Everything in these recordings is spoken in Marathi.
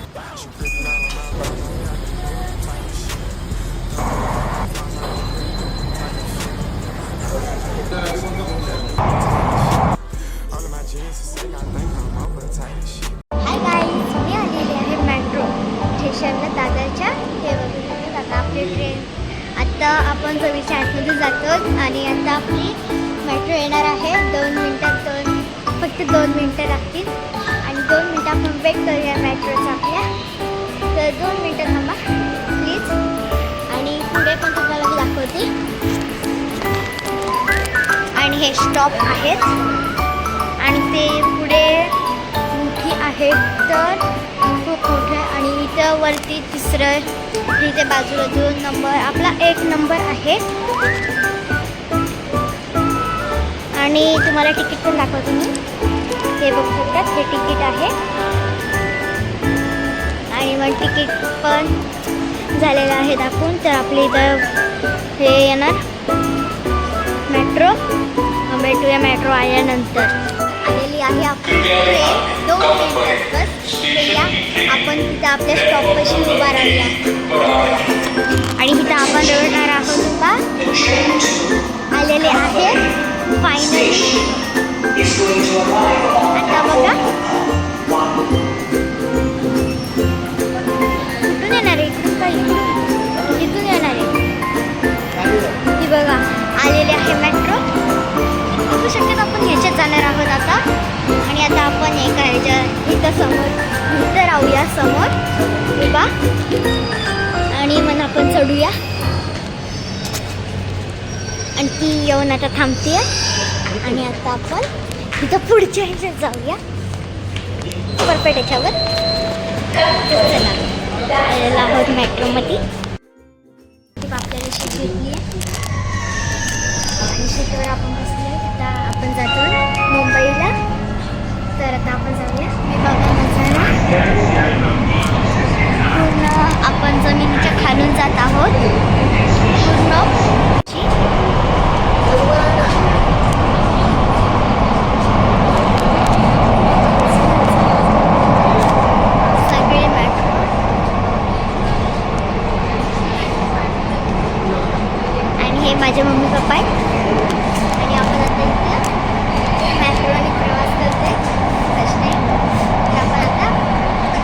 हाय गाईज, मी आलेले आहे मेट्रो स्टेशनला दादरच्या. हे बघून आता आपली ट्रेन आता आपण 24:08 जातो आणि आता आपली मेट्रो येणार आहे 2 मिनिटात. फक्त 2 मिनिटं लागतील आणि 2 मिनिटं आपण वेट करूया मेट्रोचा आपल्या. तर 2 मिनिटं थांबा प्लीज. आणि पुढे पण तुम्हाला मी दाखवते. आणि हे स्टॉप आहेत आणि ते पुढे मोठी आहेत तर खूप मोठे. आणि इथं वरती तिसरं, इथे बाजूला 2 नंबर, आपला 1 नंबर आहे. आणि तुम्हाला तिकीट पण दाखवतो मी. हे बघू शकतात, हे तिकीट आहे. आणि मग तिकीट पण झालेलं आहे दाखवून. तर आपल्या इथं हे येणार मेट्रो. भेटूया मेट्रो आल्यानंतर. आलेली आहे आपली ट्रेन 2 मिनिटात बस. या आपण तिथं आपल्या स्टॉपपाशी उभा राहूया आणि इथं आपण रडणार आहोत. उभा आलेले आहे फायनली. आता बघा कुठून येणार आहे, इकडून काही इथून येणार आहे. ती बघा आलेले आहे मेट्रो. बघू शकतात आपण ह्याच्यात जाणार आहोत आता. आणि आता आपण हे करायचं इथं समोर, इथं राहूया समोर उभा आणि मग आपण चढूया. आणि ती येऊन आता थांबते आणि आता आपण इथं पुढच्या ह्याच्यात जाऊया परफेक्ट ह्याच्यावर. चला आलेला आहोत मेट्रोमध्ये. आपल्याला शीट घेतली आहे आणि शीटवर आपण बसले. आता आपण जातो मुंबईला. तर आता आपण जाऊया. मी बघा नजारा पूर्ण आपण जमिनीच्या खालून जात आहोत पूर्ण. सगळे मेट्रो आणि हे माझे मम्मी पप्पा आहेत. आणि आपण आता इथं मेट्रोने प्रवास करतोय. आपण आता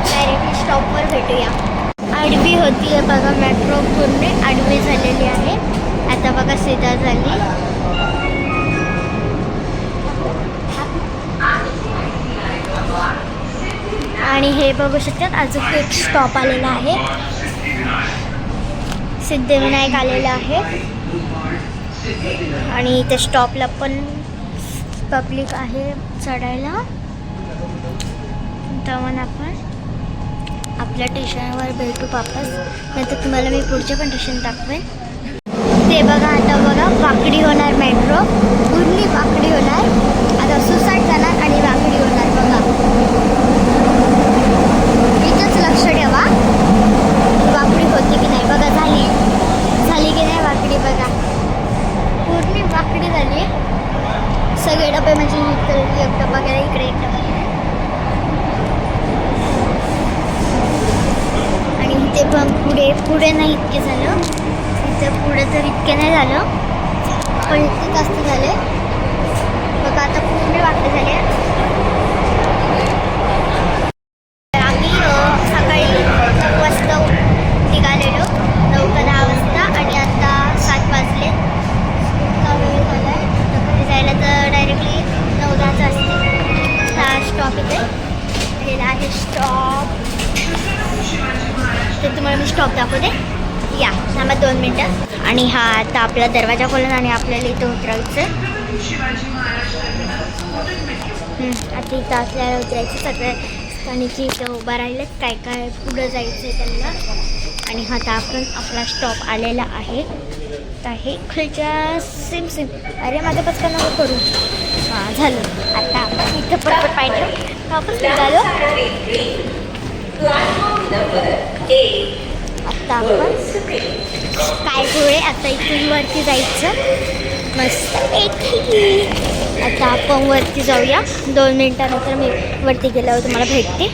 डायरेक्टली स्टॉपवर भेटूया. आडवी होती आहे बघा मेट्रो, पूर्ण आडवी झालेली आहे. आता बघा सीधा झाली. आणि हे बघू शकतात अजून एक स्टॉप आलेला आहे. सिद्धिविनायक आलेला आहे. आणि त्या स्टॉपला पण पब्लिक आहे चढायला. तर आपण आपल्या स्टेशनवर भेटू वापस. नंतर तुम्हाला मी पुढचे पण स्टेशन दाखवेन. ते बघा आता बघा वाकडी होणार मेट्रो, पूर्ण वाकडी होणार. आता सुसाट जाणार आणि वाकडी होणार. बघा इथंच लक्ष ठेवा वाकडी होती की नाही. बघा झाली की नाही वाकडी. बघा पूर्ण वाकडी झाली. सगळे डबे म्हणजे इथं एक डबा गेला, इकडे एक डबा गेला. आणि इथे पण पुढे नाही इतके झालं. इथं पुढे तर इतके नाही झालं पण इतके जास्त झाले. बघा आता पूर्ण वाकडी झाले. आम्ही सकाळी 9 वाजता निघालेलो, 9 का 10 वाजता. आणि आता 7 वाजले. इतका वेळ झाला आहे. घरी जायला तर डायरेक्टली 9-10 असते. हा स्टॉप इथे हे आहे स्टॉप. तर तुम्हाला मी स्टॉप दाखवते. या थांबा 2 मिनटं. आणि हा आता आपला दरवाजा खोलून आणि आपल्याला इथं उतरायचं. आता इथं आपल्याला उतरायचं. सगळ्या स्थानिकी इथं उभा राहिलेत, काय काय पुढं जायचं आहे त्यांना. आणि आता आपण आपला स्टॉप आलेला आहे. तर हे खालच्या सेम अरे माझं पचका नको करू. हां झालं. आता आपण इथं परत पाहिजे वापस निघालो. आता आपण काय पुढे आता इथून वरती जायचं मस्त. आता आपण वरती जाऊया. 2 मिनिटानंतर मी वरती गेल्यावर तुम्हाला भेटते.